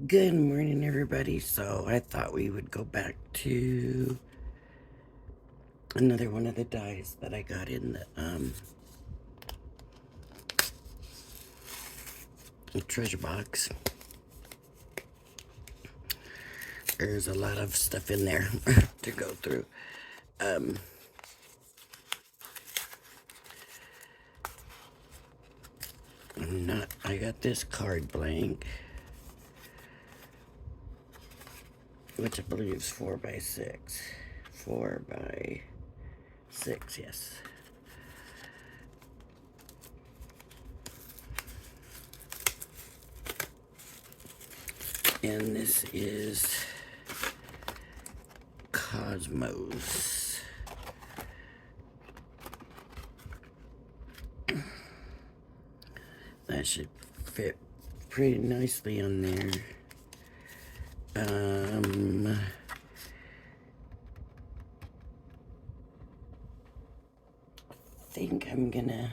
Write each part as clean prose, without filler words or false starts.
Good morning, everybody. So I thought we would go back to another one of the dies that I got in the treasure box. There's a lot of stuff in there to go through. I got this card blank, which I believe is 4x6. 4x6, yes. And this is Cosmos. That should fit pretty nicely on there. I think I'm gonna,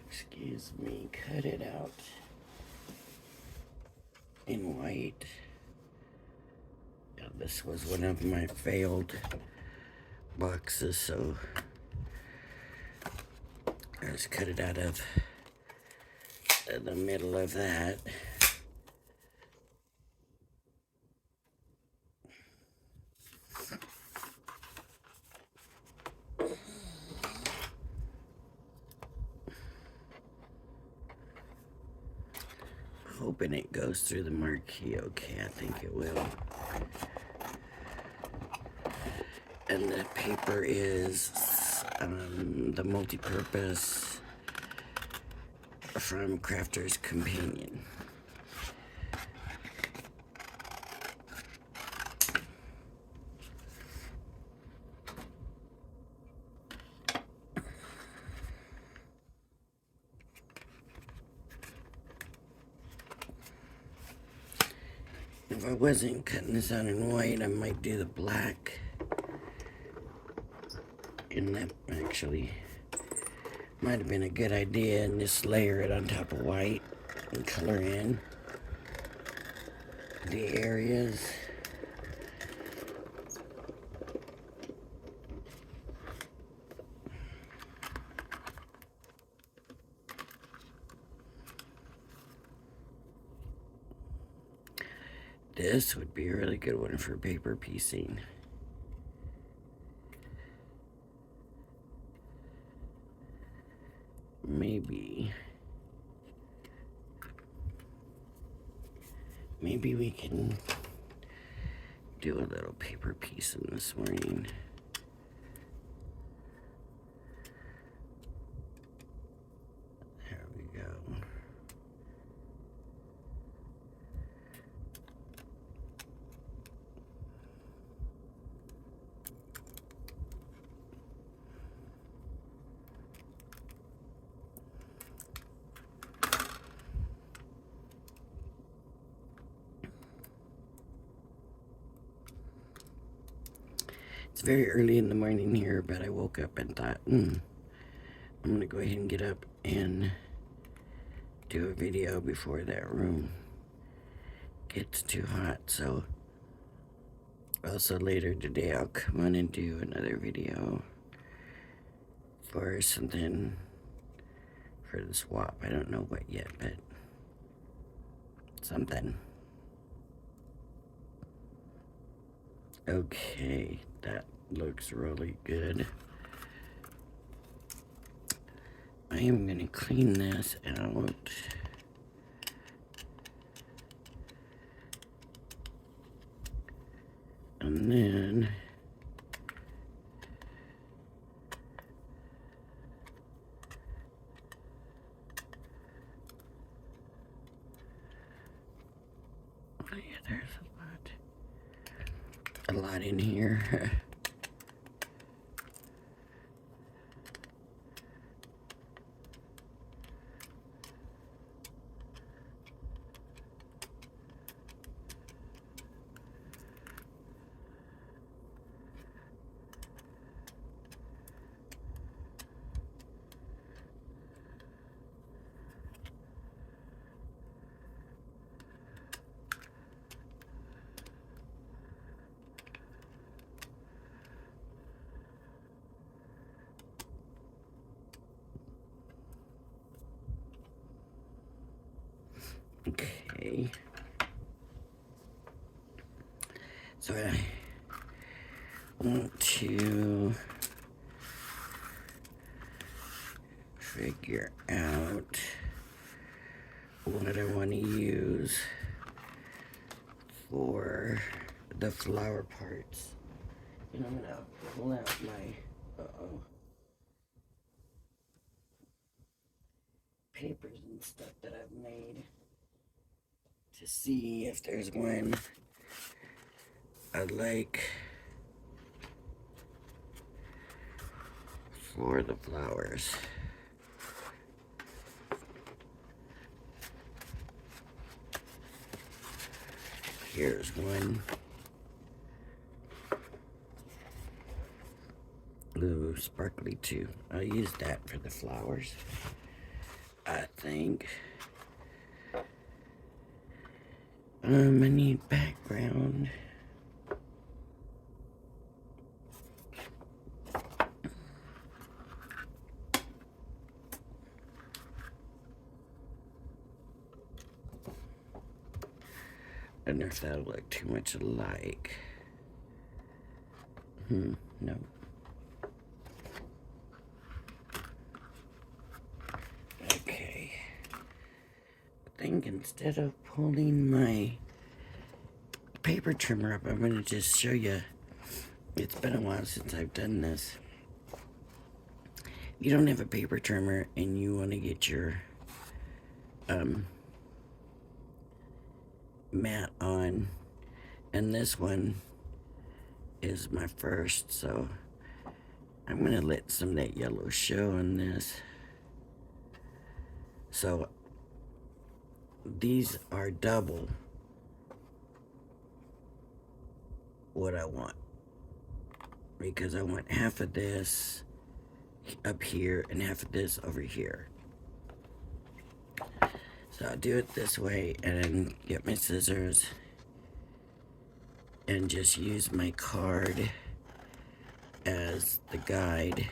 excuse me, cut it out in white. Yeah, this was one of my failed boxes, so I just cut it out of the middle of that. Hoping it goes through the marquee okay. I think it will. And the paper is the multi-purpose from Crafter's Companion. If I wasn't cutting this out in white, I might do the black. And that actually might have been a good idea, and just layer it on top of white and color in the areas. This would be a really good one for paper piecing. Maybe we can do a little paper piecing this morning. There we go. It's very early in the morning here, but I woke up and thought, I'm gonna go ahead and get up and do a video before that room gets too hot. So also later today I'll come on and do another video for something for the swap. I don't know what yet, but something. Okay, that looks really good. I am gonna clean this out. And then oh yeah, there's a lot in here. Okay. So I want to figure out what I want to use for the flower parts. And I'm gonna pull out my papers and stuff that I've made to see if there's one I like for the flowers. Here's one. Ooh, sparkly too. I'll use that for the flowers, I think. I need background. I don't know if that'll look too much alike. No. Okay. I think instead of pulling my paper trimmer up, I'm going to just show you. It's been a while since I've done this. If you don't have a paper trimmer and you want to get your mat on, and this one is my first, so I'm going to let some of that yellow show on this. So these are double what I want, because I want half of this up here and half of this over here. So I'll do it this way and then get my scissors and just use my card as the guide.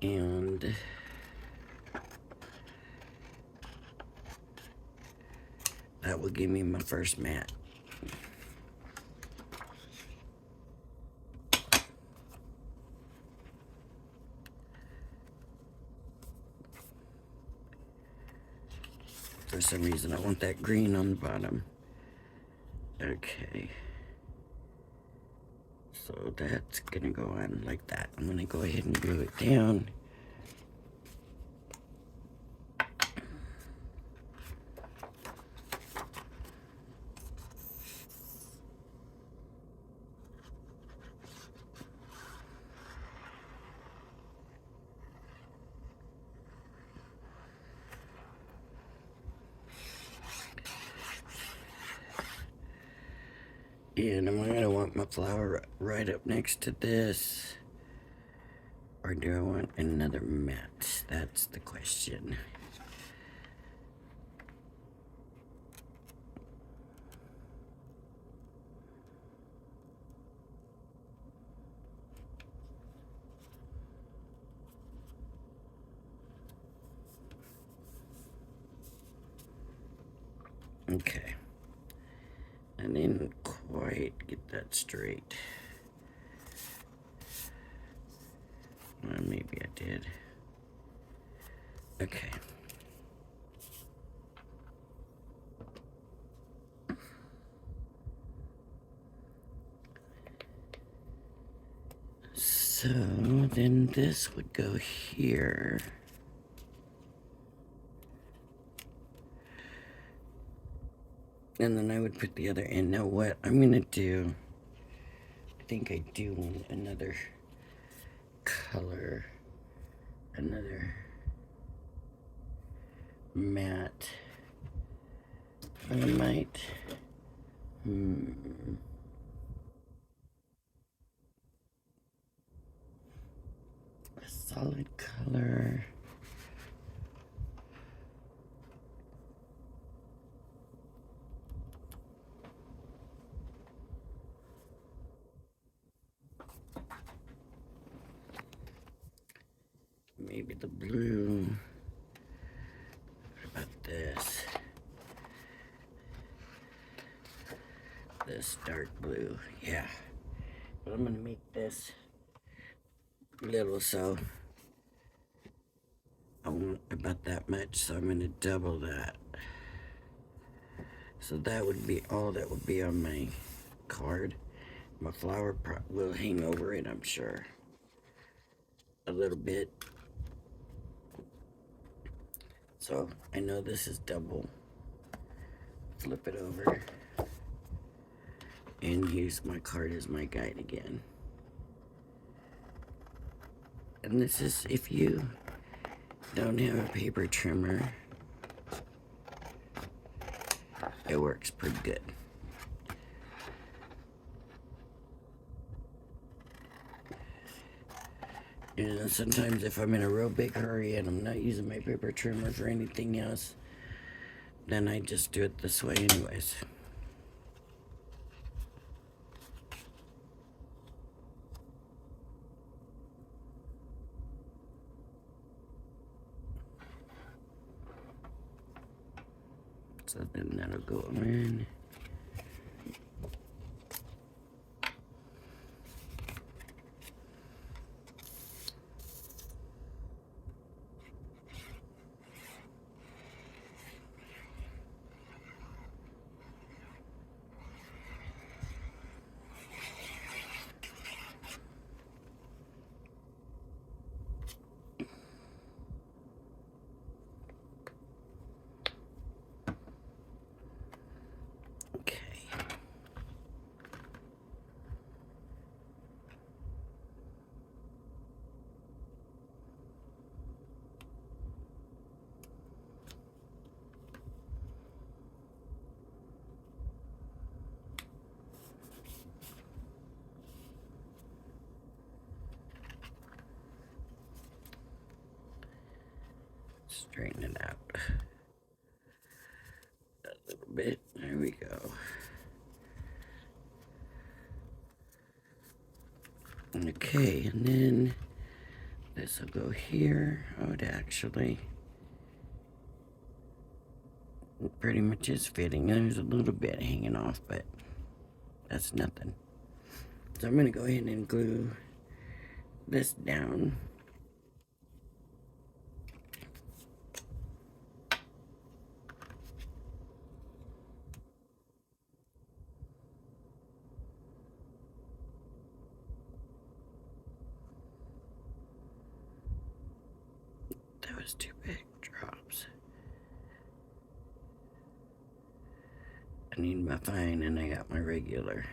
And that will give me my first mat. For some reason, I want that green on the bottom. Okay. So that's gonna go on like that. I'm gonna go ahead and glue it down. And am I gonna want my flower right up next to this? Or do I want another mat? That's the question. Okay. I didn't quite get that straight. Well, maybe I did. Okay. So then this would go here. And then I would put the other end. Now what I'm gonna do, I think I do want another color, another matte. I might, a solid color. maybe the blue. What about this? This dark blue, yeah. But I'm gonna make this little, so I want about that much, so I'm gonna double that. So that would be all that would be on my card. My flower will hang over it, I'm sure. A little bit. So I know this is double. Flip it over and use my card as my guide again. And this is if you don't have a paper trimmer, it works pretty good. And sometimes if I'm in a real big hurry and I'm not using my paper trimmer for anything else, then I just do it this way anyways. So then that'll go in. Straighten it out a little bit. There we go. Okay, and then this will go here. Oh, it actually pretty much is fitting. There's a little bit hanging off, but that's nothing. So I'm going to go ahead and glue this down. That was too big. Drops. I need my fine and I got my regular.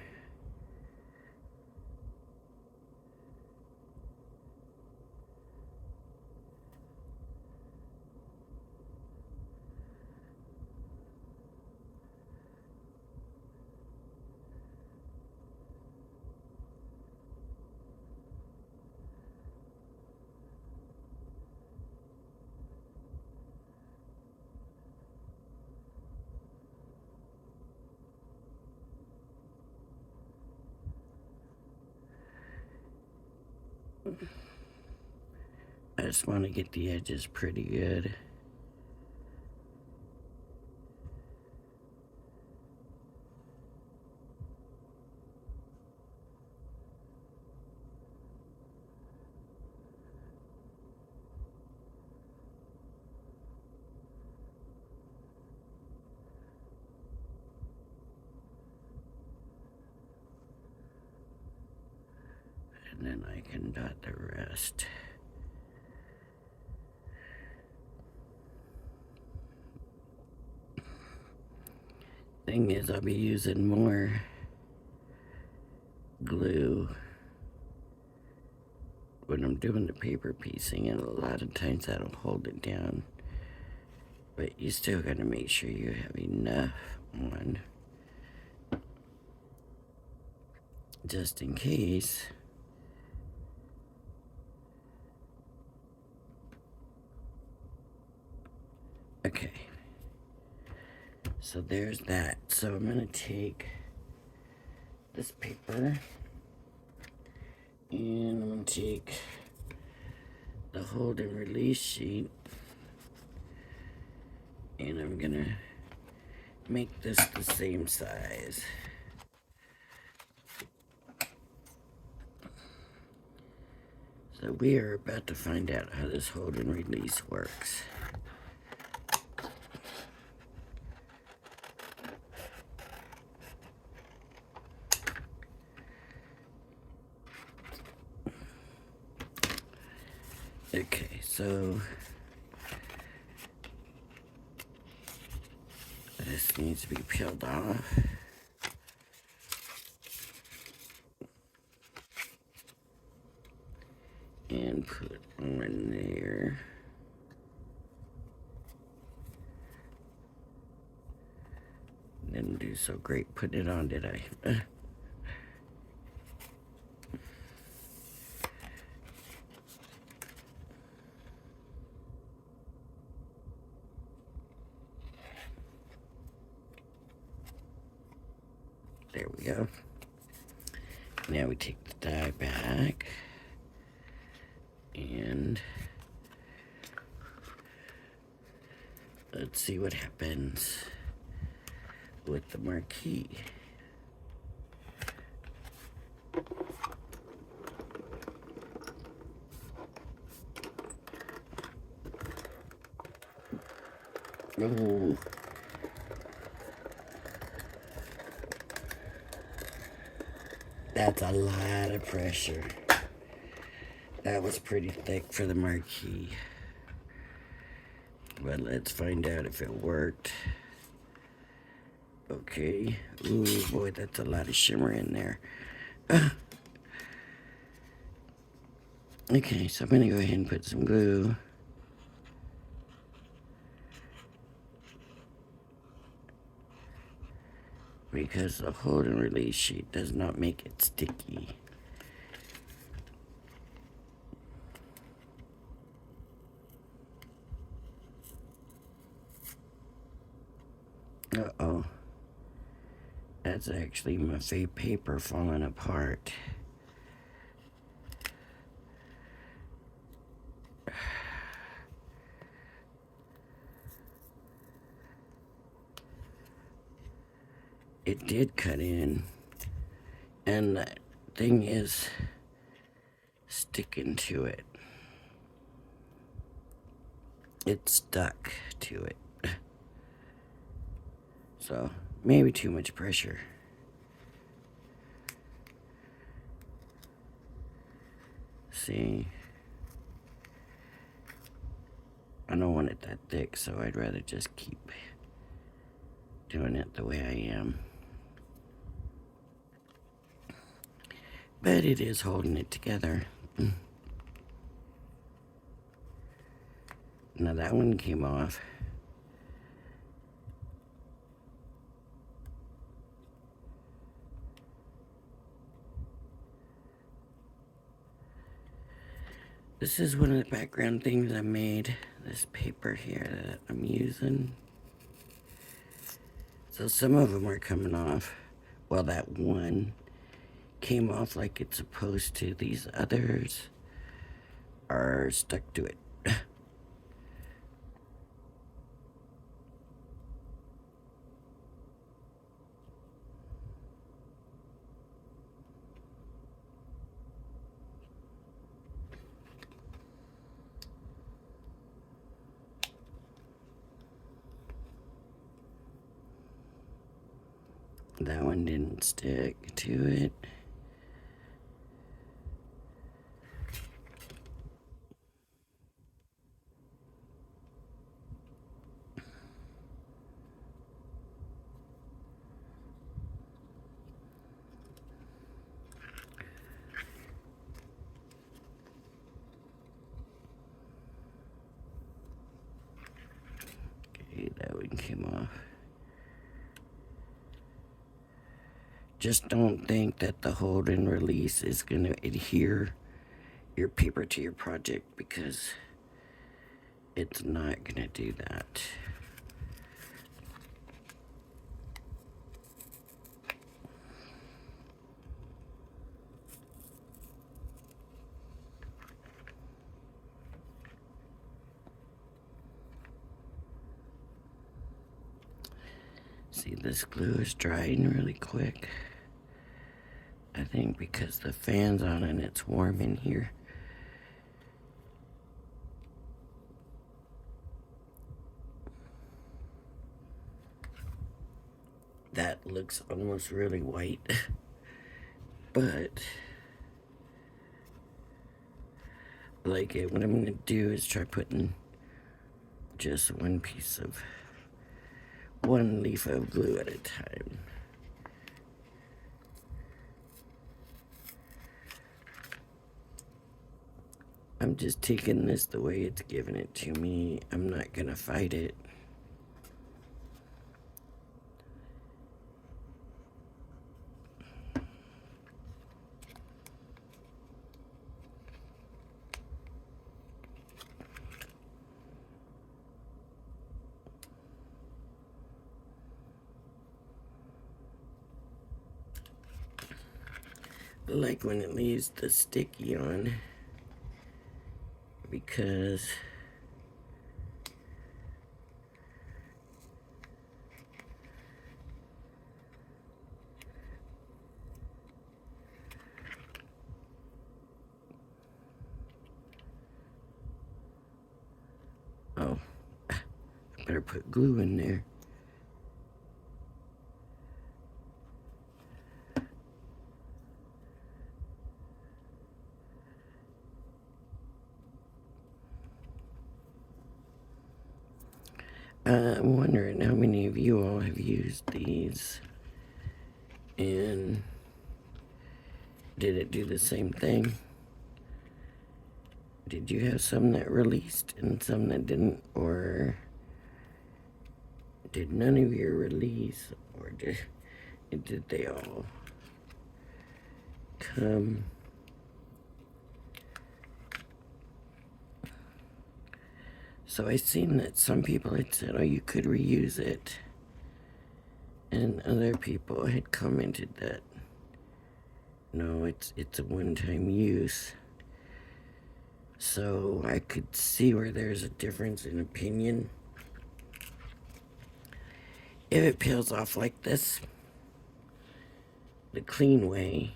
I just want to get the edges pretty good. And then I can dot the rest. Thing is, I'll be using more glue when I'm doing the paper piecing, and a lot of times that'll hold it down. But you still gotta make sure you have enough on, just in case. Okay. So there's that. So I'm gonna take this paper and I'm gonna take the hold and release sheet, and I'm gonna make this the same size. So we are about to find out how this hold and release works. Okay, so this needs to be peeled off. And put on there. Didn't do so great putting it on, did I? There we go. Now we take the die back and let's see what happens with the marquee. Oh. That's a lot of pressure. That was pretty thick for the marquee. But let's find out if it worked. Okay. Ooh, boy, that's a lot of shimmer in there. Okay, so I'm gonna go ahead and put some glue. Because the hold and release sheet does not make it sticky. Uh-oh. That's actually my fake paper falling apart. It did cut in, and the thing is sticking to it. It's stuck to it. So, maybe too much pressure. See? I don't want it that thick, so I'd rather just keep doing it the way I am. But it is holding it together. Now that one came off. This is one of the background things I made. This paper here that I'm using. So some of them are coming off. Well, that one came off like it's supposed to. These others are stuck to it. That one didn't stick to it. Okay, that one came off. Just don't think that the hold and release is going to adhere your paper to your project, because it's not going to do that. See, this glue is drying really quick. I think because the fan's on and it's warm in here. That looks almost really white. But I like it. What I'm going to do is try putting just one leaf of glue at a time. I'm just taking this the way it's giving it to me. I'm not going to fight it. I like when it leaves the sticky on, because oh, I better put glue in there. I'm wondering how many of you all have used these, and did it do the same thing? Did you have some that released and some that didn't, or did none of your release, or did they all come? So I seen that some people had said, oh, you could reuse it, and other people had commented that no, it's a one-time use. So I could see where there's a difference in opinion. If it peels off like this, the clean way,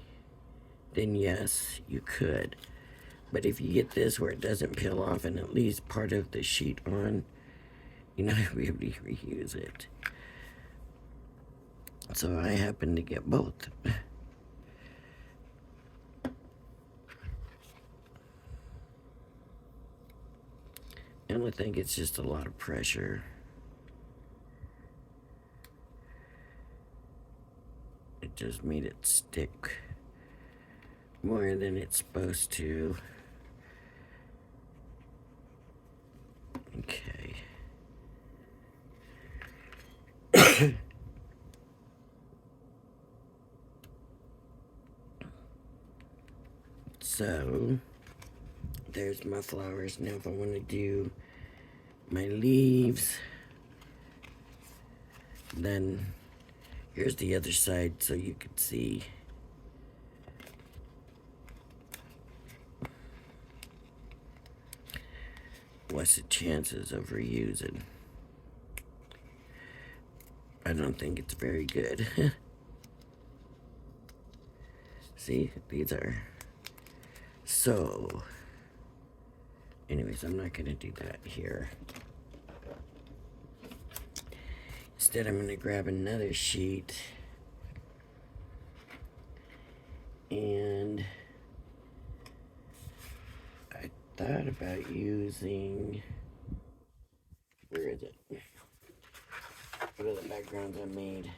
then yes, you could. But if you get this where it doesn't peel off and it leaves part of the sheet on, you're not going to be able to reuse it. So I happen to get both. And I think it's just a lot of pressure. It just made it stick more than it's supposed to. Okay. So, there's my flowers. Now if I want to do my leaves, then here's the other side so you can see. What's the chances of reusing? I don't think it's very good. See, these are. So, anyways, I'm not gonna do that here. Instead, I'm gonna grab another sheet and I thought about using, where is it? What are the backgrounds I made?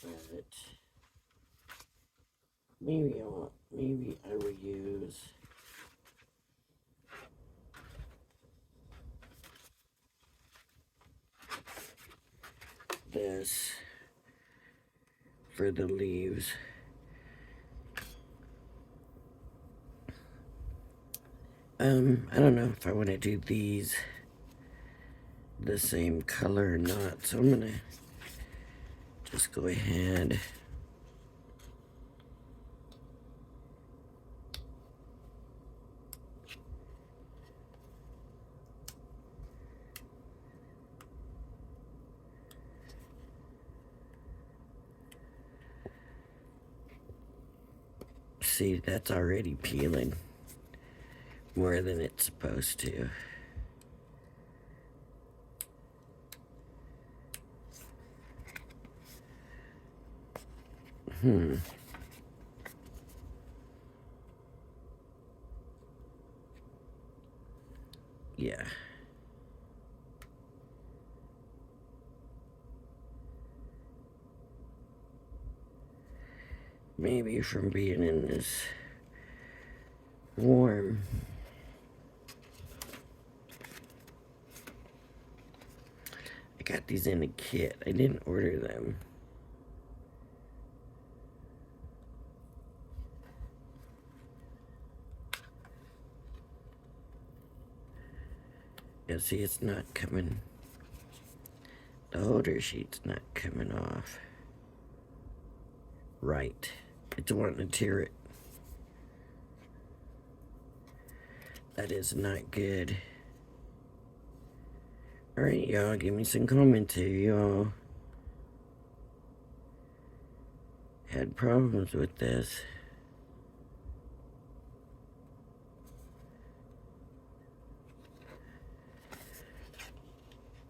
But maybe I will use this for the leaves. I don't know if I want to do these the same color or not, so I'm gonna just go ahead See, that's already peeling more than it's supposed to. Yeah. Maybe from being in this warm. I got these in a kit. I didn't order them. Yeah, see, it's not coming. The holder sheet's not coming off. Right. It's wanting to tear it. That is not good. Alright, y'all, give me some commentary, y'all. Had problems with this.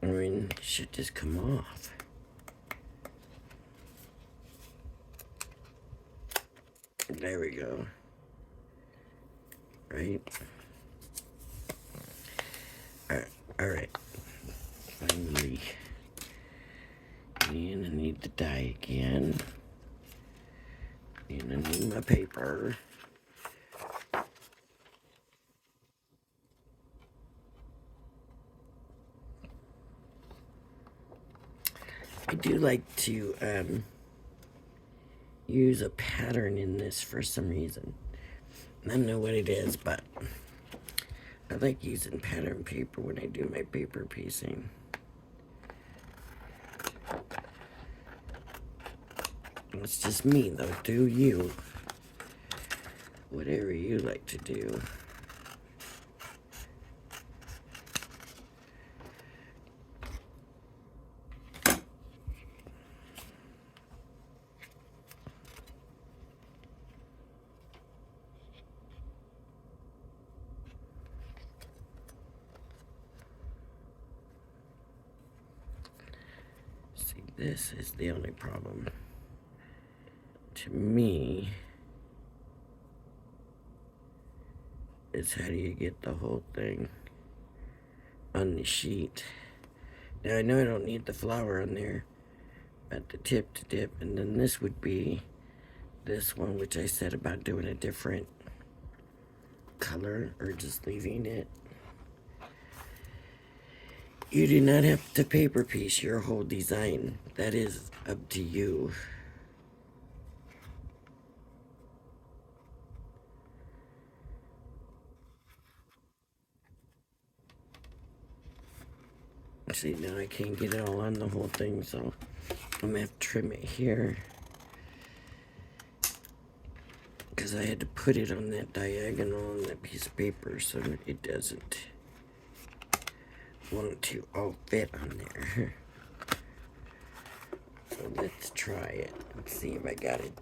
I mean, it should just come off. There we go. Right? Alright. Finally. And I need to dye again. And I need my paper. I do like to use a pattern in this for some reason. I don't know what it is, but I like using pattern paper when I do my paper piecing. It's just me, though. Do you. Whatever you like to do. See, this is the only problem. To me, is how do you get the whole thing on the sheet. Now, I know I don't need the flower on there at the tip to dip, and then this would be this one, which I said about doing a different color or just leaving it. You do not have to paper piece your whole design. That is up to you. See, now I can't get it all on the whole thing, so I'm gonna have to trim it here. Because I had to put it on that diagonal on that piece of paper so that it doesn't want to all fit on there. So let's try it. Let's see if I got it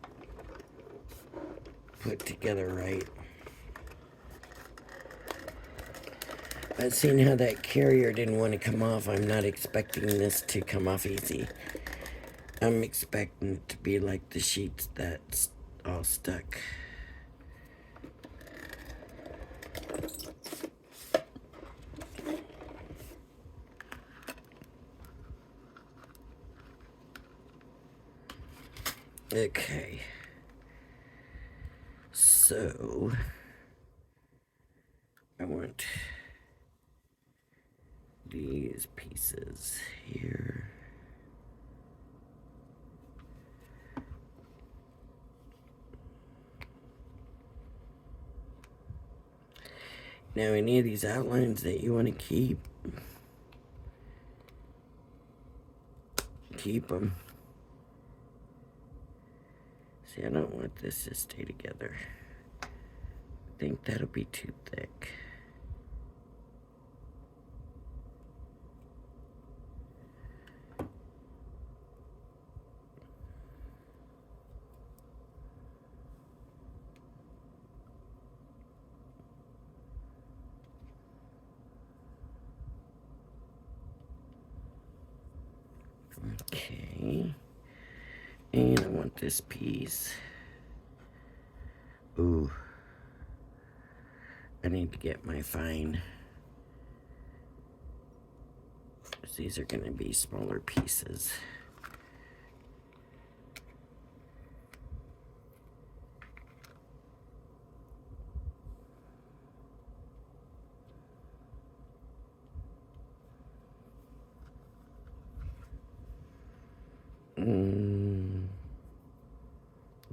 put together right. But seeing how that carrier didn't want to come off, I'm not expecting this to come off easy. I'm expecting it to be like the sheets that's all stuck. Okay. So, I want these pieces here. Now, any of these outlines that you want to keep them. See, I don't want this to stay together. I think that'll be too thick. Okay. And I want this piece. Ooh. I need to get my fine. These are going to be smaller pieces.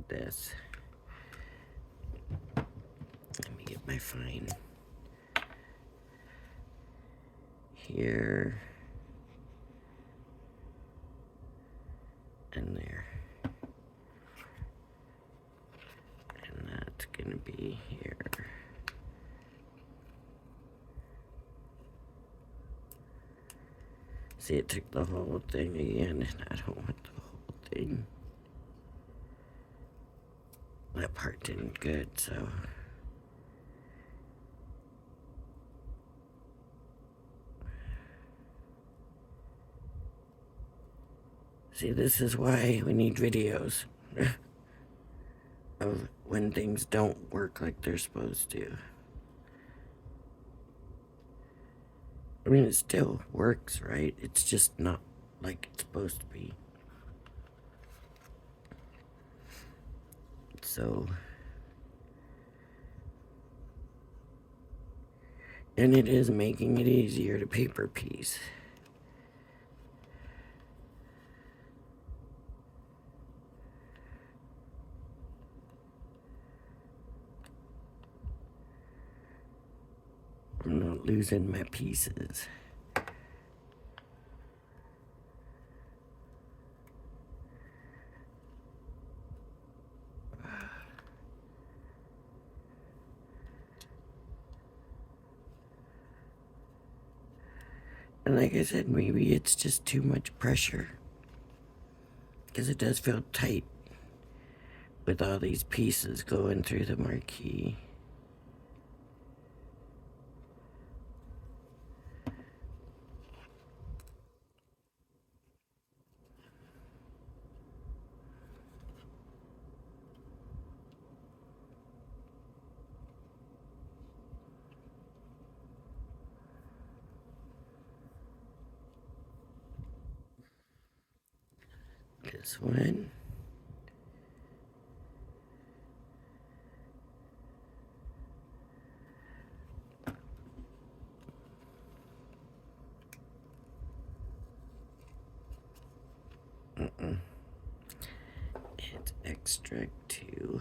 This. Let me get my fine. Here. And there. And that's gonna be here. See, it took the whole thing again, and I don't want the whole thing. That part didn't good, so. See, this is why we need videos of when things don't work like they're supposed to. I mean, it still works, right? It's just not like it's supposed to be. So, and it is making it easier to paper piece. I'm not losing my pieces. And like I said, maybe it's just too much pressure. Because it does feel tight with all these pieces going through the marquee. This one. It's extract 2.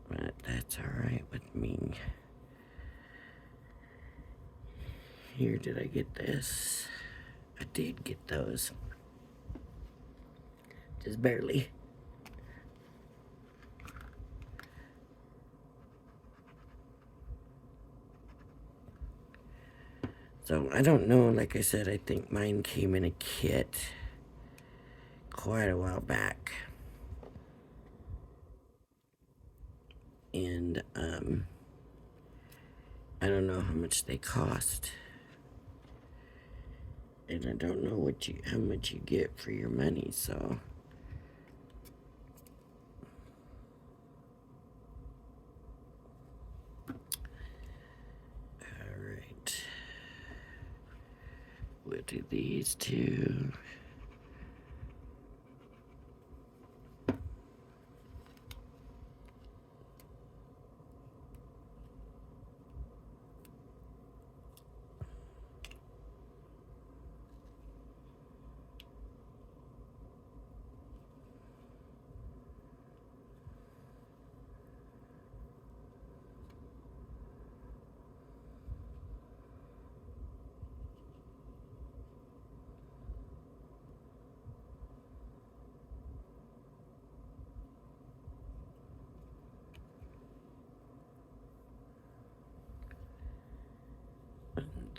But that's alright with me. Here, did I get this? I did get those. Just barely. So, I don't know, like I said, I think mine came in a kit quite a while back. And, I don't know how much they cost. And I don't know how much you get for your money, so. Alright. We'll do these two.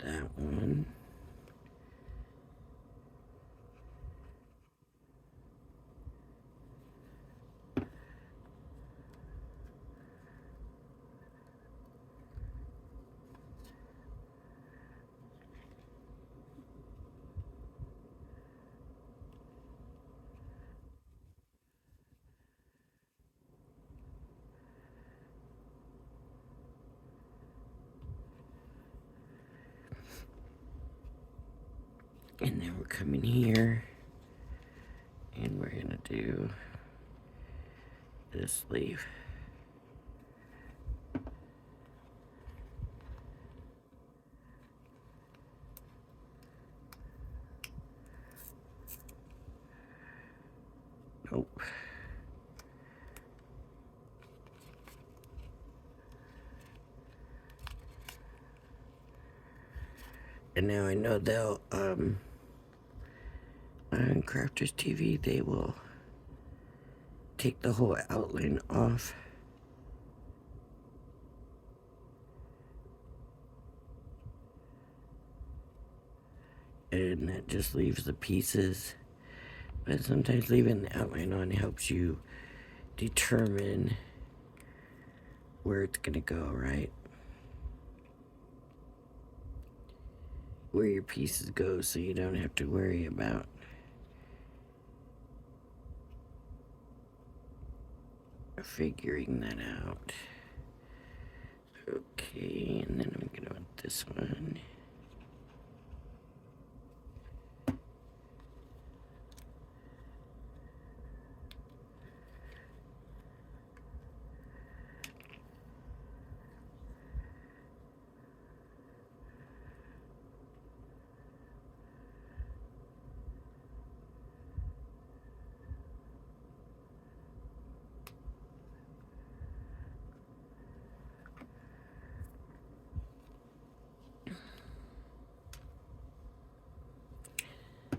That one. we'll come in here and we're gonna do this leaf. Nope. And now I know they'll, on Crafters TV, they will take the whole outline off. And that just leaves the pieces. But sometimes leaving the outline on helps you determine where it's gonna go, right? Where your pieces go, so you don't have to worry about figuring that out. Okay, and then I'm gonna want this one.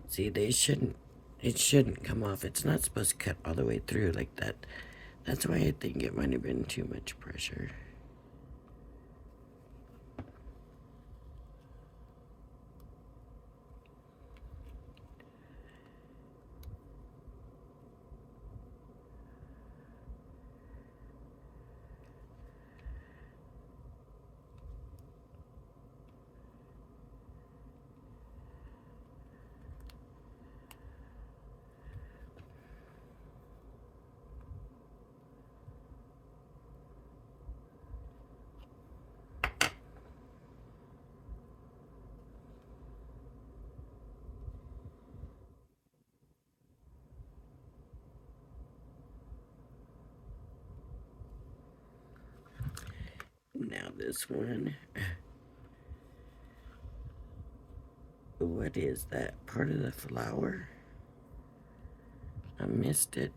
See, it shouldn't come off. It's not supposed to cut all the way through like that. That's why I think it might have been too much pressure. Now this one. What is that? Part of the flower? I missed it.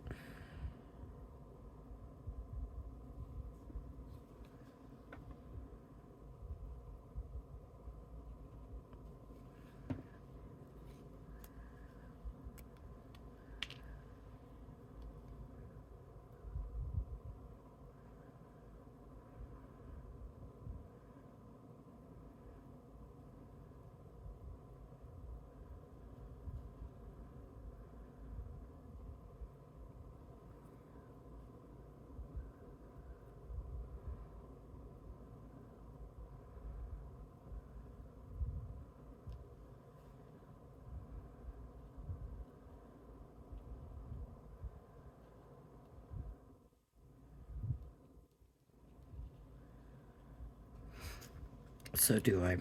So do I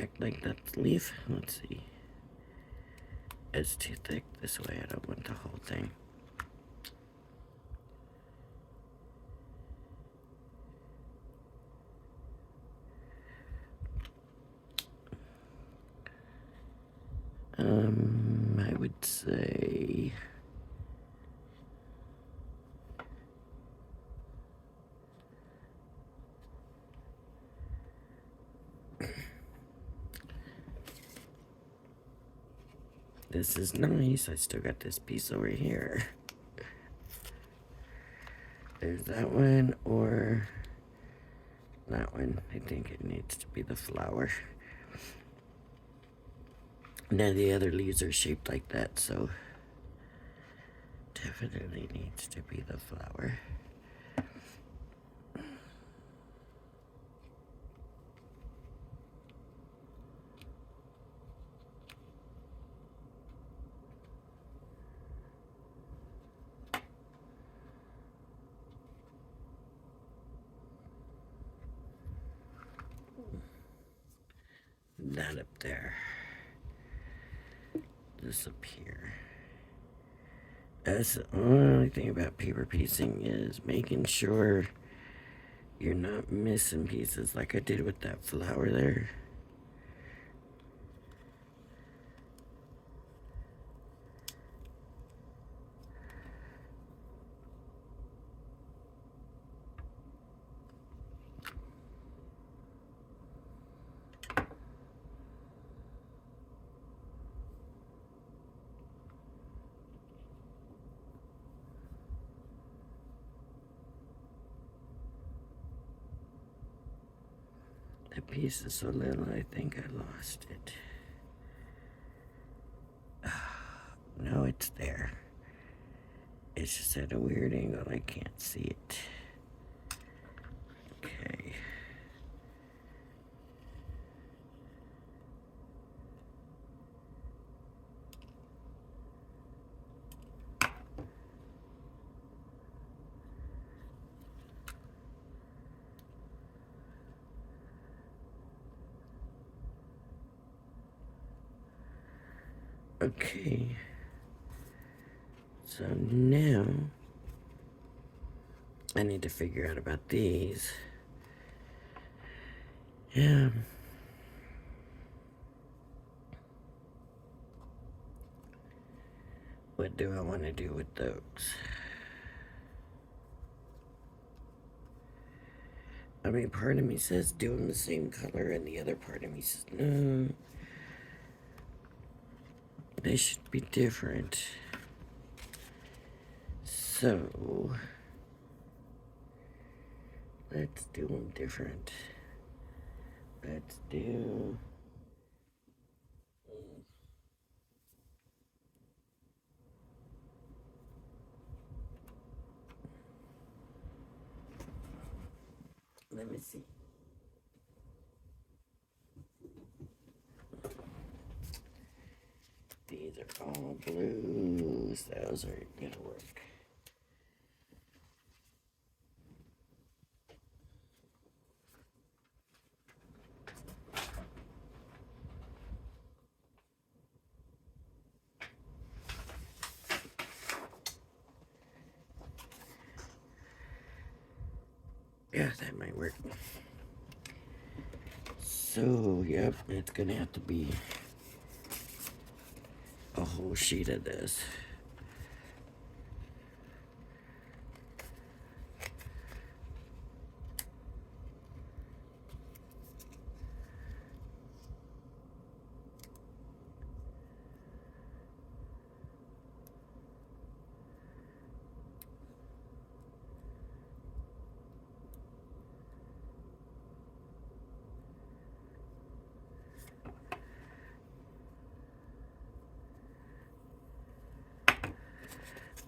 act like that's leaf? Let's see. It's too thick this way. I don't want the whole thing. I would say this is nice. I still got this piece over here. There's that one, or that one. I think it needs to be the flower. Now the other leaves are shaped like that, so definitely needs to be the flower. That up there. this up here. That's the only thing about paper piecing is making sure you're not missing pieces like I did with that flower there. That piece is so little, I think I lost it. No, it's there. It's just at a weird angle, I can't see it. Okay. Okay. So now I need to figure out about these. Yeah. What do I want to do with those? I mean, part of me says do them the same color, and the other part of me says no. They should be different. So, let's do them different. Let's do... Let me see. These are all blues. Those aren't gonna work. Yeah, that might work. So, yep, it's gonna have to be a whole sheet of this.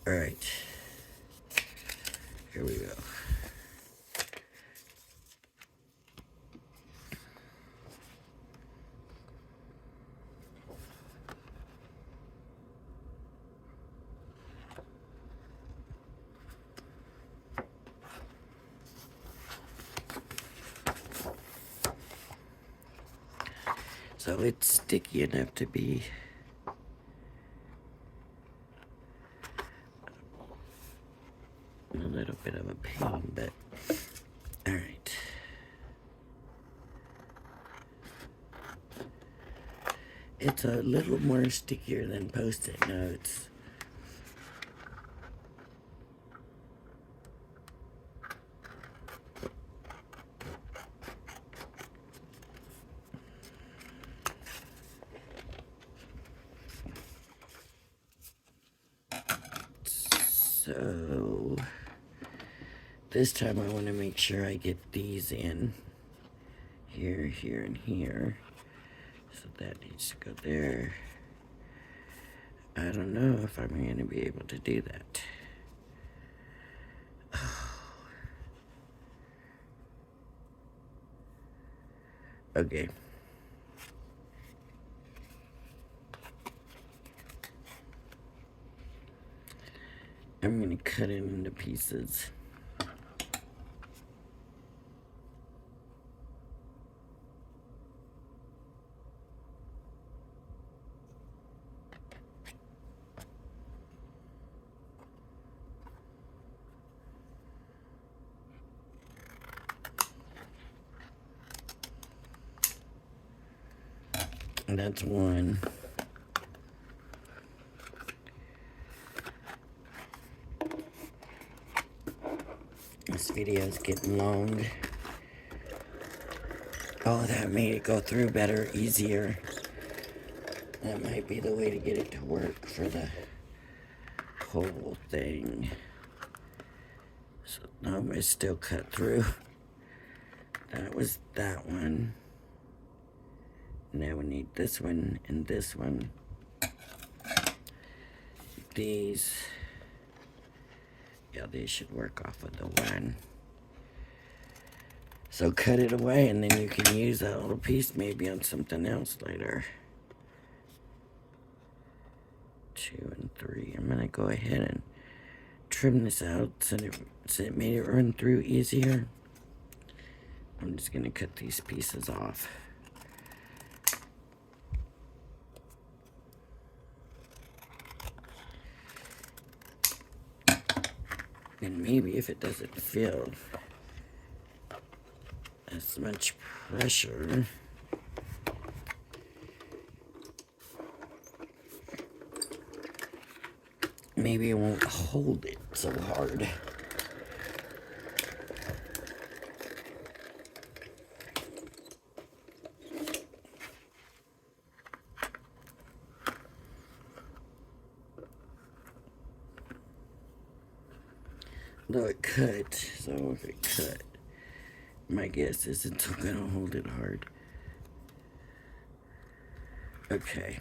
All right, here we go. So it's sticky enough to be a little bit of a pain, but all right. It's a little more stickier than Post-it notes. So this time I want to make sure I get these in here, here, and here. So that needs to go there. I don't know if I'm going to be able to do that. Okay. I'm going to cut it into pieces. That's one. This video is getting long. Oh, that made it go through better, easier. That might be the way to get it to work for the whole thing. So, no, it's still cut through. That was that one. Now we need this one and this one. These, yeah, they should work off of the one. So cut it away, and then you can use that little piece maybe on something else later. 2 and 3. I'm gonna go ahead and trim this out so it made it run through easier. I'm just gonna cut these pieces off. And maybe if it doesn't feel as much pressure, maybe it won't hold it so hard. Though it cut, so if it cut, my guess is it's gonna hold it hard. Okay.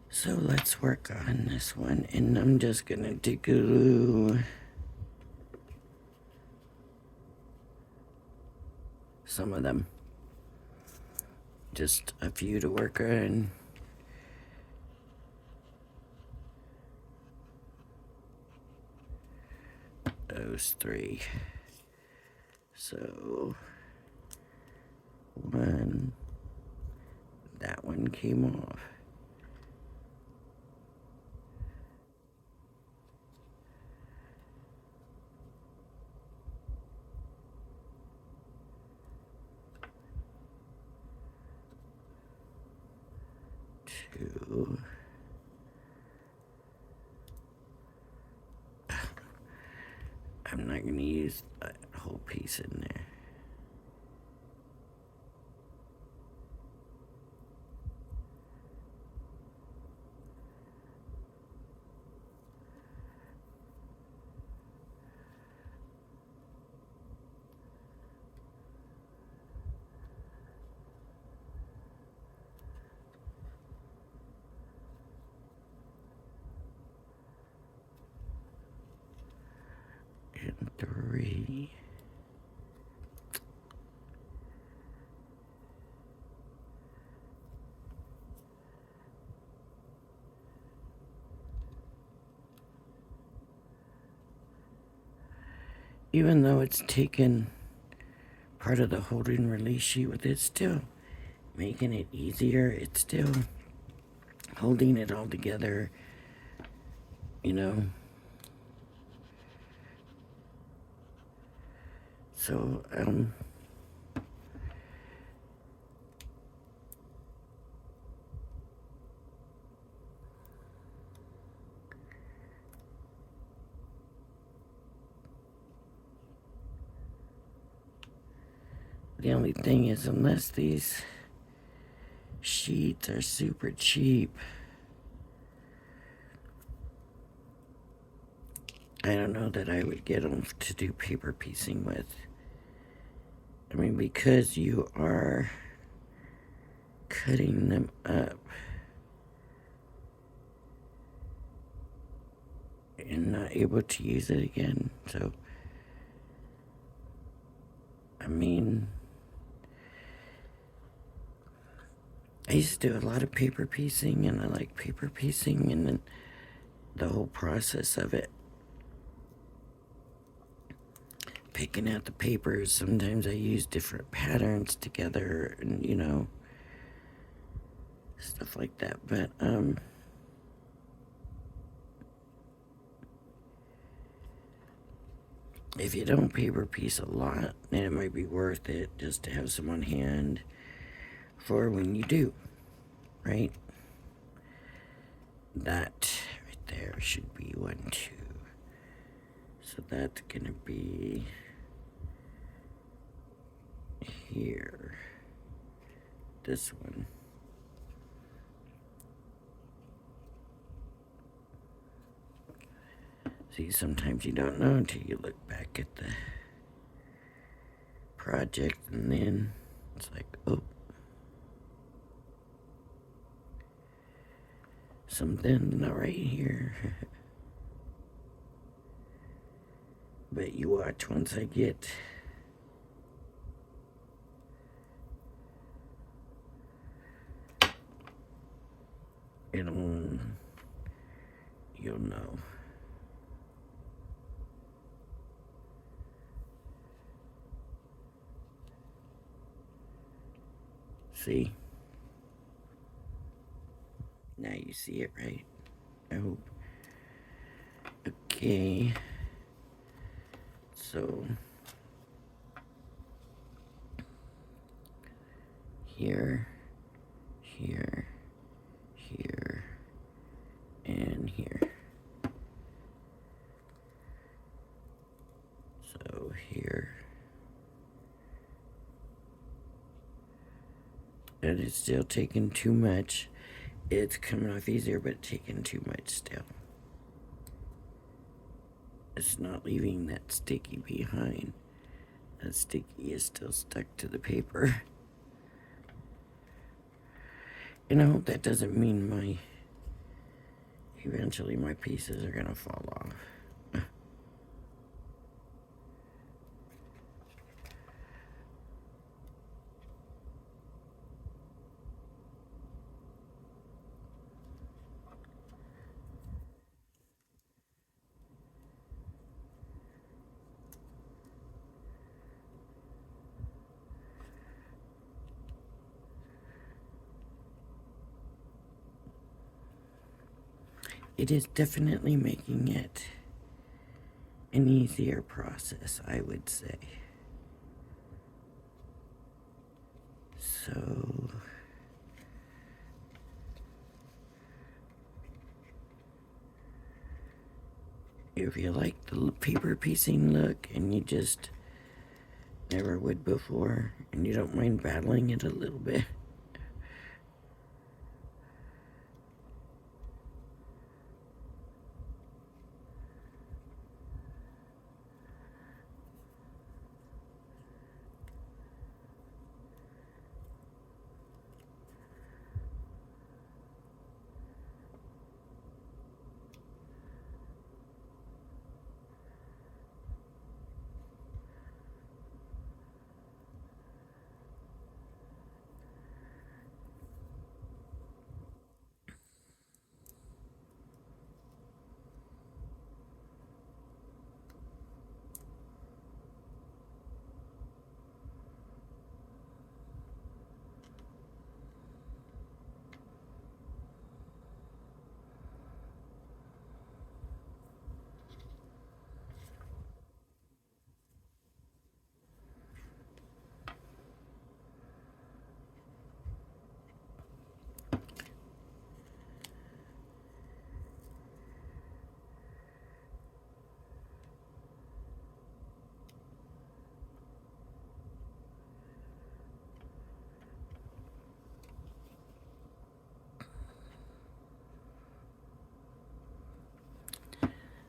So let's work on this one, and I'm just gonna glue some of them. Just a few to work on. Those 3. So, 1, that one came off. Two. I'm not going to use that whole piece in there. And 3. Even though it's taken part of the hold and release sheet with it, still making it easier. It's still holding it all together, you know. So, the only thing is, unless these sheets are super cheap, I don't know that I would get them to do paper piecing with. I mean, because you are cutting them up and not able to use it again. So, I mean, I used to do a lot of paper piecing, and I like paper piecing and then the whole process of it. Picking out the papers, sometimes I use different patterns together and, you know, stuff like that. But, if you don't paper piece a lot, then it might be worth it just to have some on hand. for when you do, right? That right there should be 1, 2. So that's gonna be here. This one. See, sometimes you don't know until you look back at the project, and then it's like, oh, something not right here. But you watch once I get it on, you'll know. See? Now you see it, right? I hope. Okay. So here, here, here, and here. So here. And it's still taking too much. It's coming off easier, but taking too much still. It's not leaving that sticky behind. That sticky is still stuck to the paper. And I hope that doesn't mean eventually my pieces are gonna fall off. It is definitely making it an easier process, I would say. So if you like the paper piecing look and you just never would before and you don't mind battling it a little bit,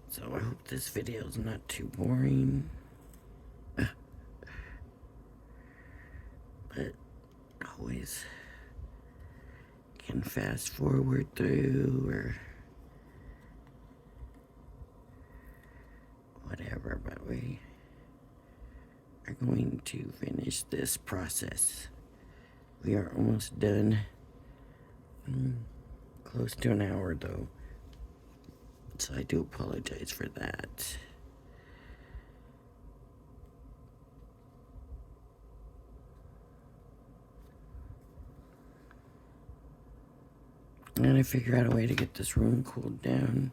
so I hope this video is not too boring. But always can fast forward through or whatever, but we are going to finish this process. We are almost done. Close to an hour though, so I do apologize for that. And I figure out a way to get this room cooled down.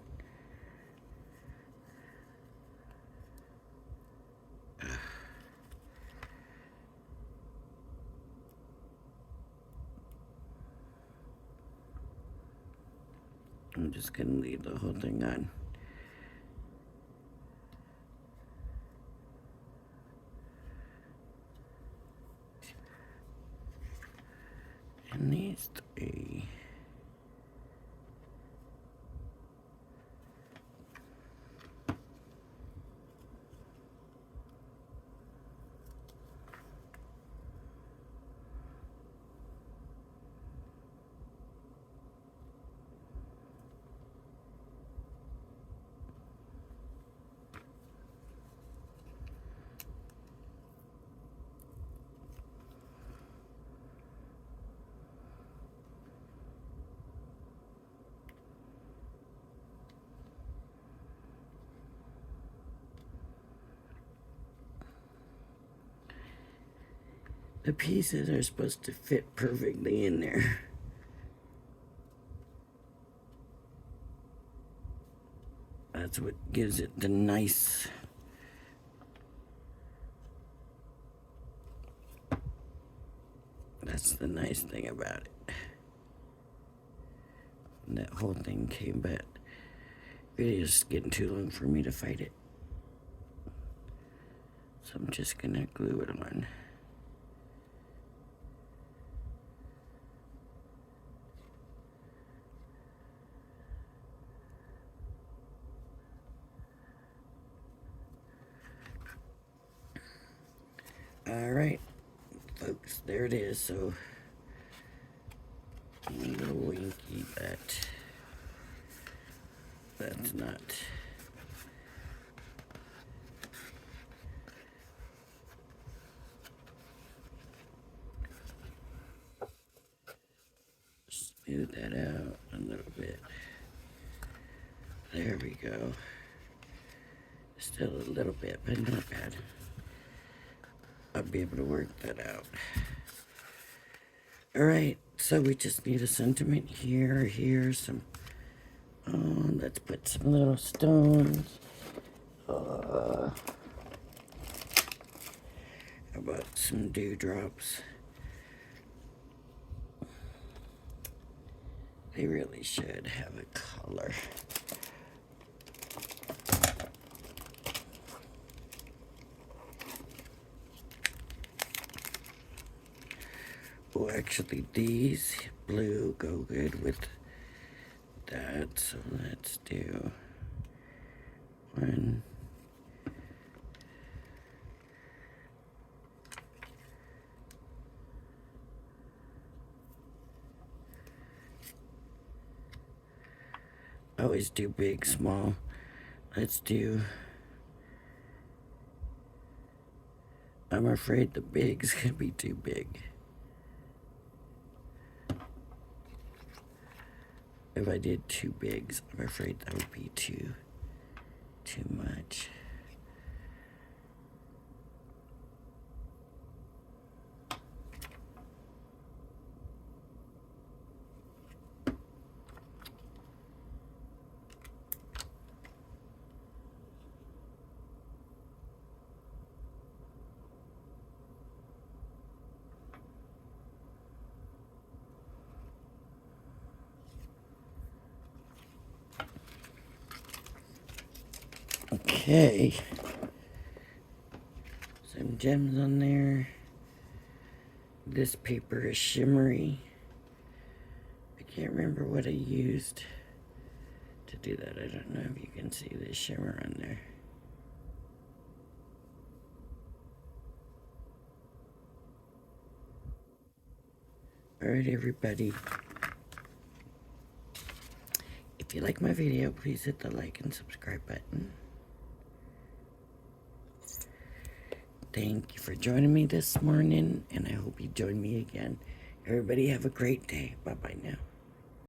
I'm just gonna leave the whole thing on. And these three. The pieces are supposed to fit perfectly in there. That's what gives it the nice That's the nice thing about it. And that whole thing came, but video's getting too long for me to fight it. So I'm just gonna glue it on. Alright, folks, there it is. So, a little winky, but that's not. Smooth that out a little bit. There we go. Still a little bit, but not bad. I'll be able to work that out. Alright, so we just need a sentiment here, some, let's put some little stones. How about some dewdrops? They really should have a color. Oh, actually, these blue go good with that, so let's do one. I always do big, small. Let's do. I'm afraid the big's gonna be too big. If I did two bigs, I'm afraid that would be too much. Okay, some gems on there. This paper is shimmery. I can't remember what I used to do that. I don't know if you can see the shimmer on there. Alright, everybody. If you like my video, please hit the like and subscribe button. Thank you for joining me this morning, and I hope you join me again. Everybody have a great day. Bye-bye now.